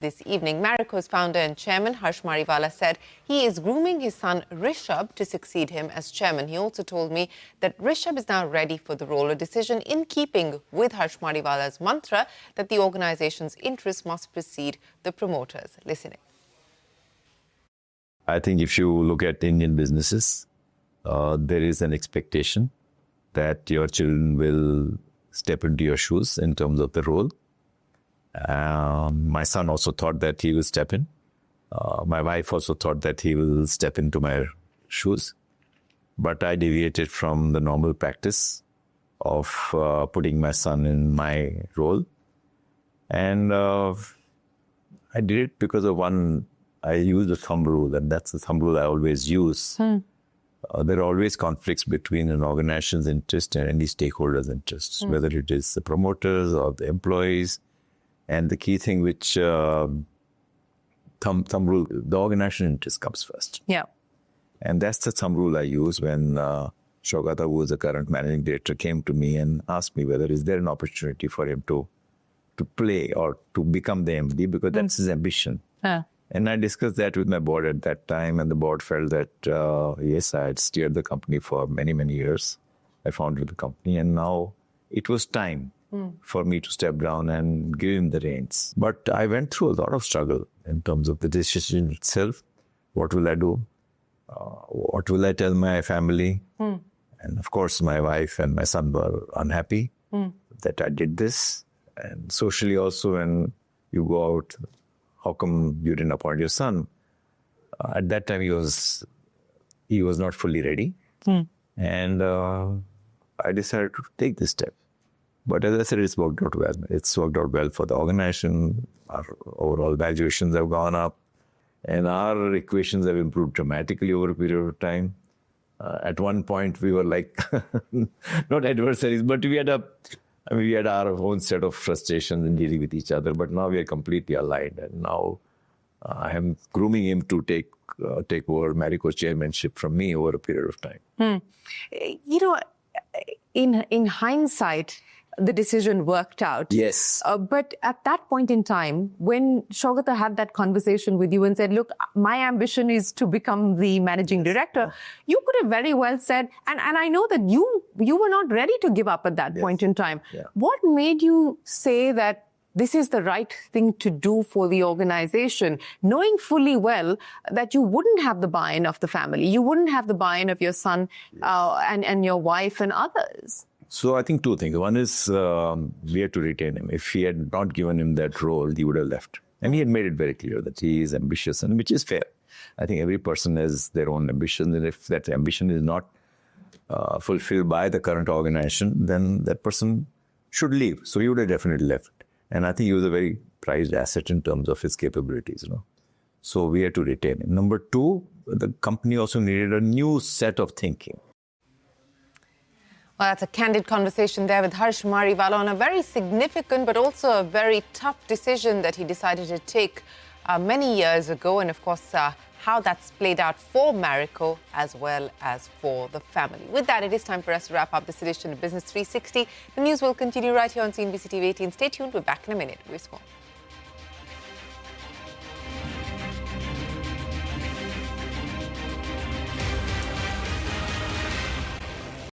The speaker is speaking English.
This evening, Marico's founder and chairman, Mariwala, said he is grooming his son, Rishabh, to succeed him as chairman. He also told me that Rishabh is now ready for the role, a decision in keeping with Mariwala's mantra that the organization's interests must precede the promoters. Listening. I think if you look at Indian businesses, there is an expectation that your children will step into your shoes in terms of the role. My son also thought that he will step in. My wife also thought that he will step into my shoes. But I deviated from the normal practice of putting my son in my role. And I did it because of one, I used a thumb rule, and that's the thumb rule I always use. There are always conflicts between an organization's interest and any stakeholder's interests, whether it is the promoters or the employees. And the key thing which thumb rule, the organization interest comes first. Yeah. And that's the thumb rule I use when Shogata, who is the current managing director, came to me and asked me whether is there an opportunity for him to play or to become the MD, because that's his ambition. And I discussed that with my board at that time, and the board felt that, yes, I had steered the company for many, many years. I founded the company, and now it was time for me to step down and give him the reins. But I went through a lot of struggle in terms of the decision itself. What will I do? What will I tell my family? And of course, my wife and my son were unhappy that I did this. And socially also, when you go out, how come you didn't appoint your son? At that time, he was not fully ready. And I decided to take this step. But as I said, it's worked out well. It's worked out well for the organization. Our overall valuations have gone up. And our equations have improved dramatically over a period of time. At one point, we were like, not adversaries, but we had our own set of frustrations in dealing with each other. But now we are completely aligned. And now I am grooming him to take over Marico chairmanship from me over a period of time. You know, in hindsight, the decision worked out. Yes. But at that point in time, when Shogata had that conversation with you and said, look, my ambition is to become the managing director, you could have very well said, and I know that you were not ready to give up at that point in time. What made you say that this is the right thing to do for the organization, knowing fully well that you wouldn't have the buy-in of the family, you wouldn't have the buy-in of your son and your wife and others? So I think two things. One is we had to retain him. If he had not given him that role, he would have left. And he had made it very clear that he is ambitious, and which is fair. I think every person has their own ambition, and if that ambition is not fulfilled by the current organization, then that person should leave. So he would have definitely left. And I think he was a very prized asset in terms of his capabilities. So we had to retain him. Number two, the company also needed a new set of thinking. Well, that's a candid conversation there with Mariwala on a very significant but also a very tough decision that he decided to take many years ago. And of course, how that's played out for Marico as well as for the family. With that, it is time for us to wrap up this edition of Business 360. The news will continue right here on CNBC-TV18. Stay tuned. We're back in a minute. We're small.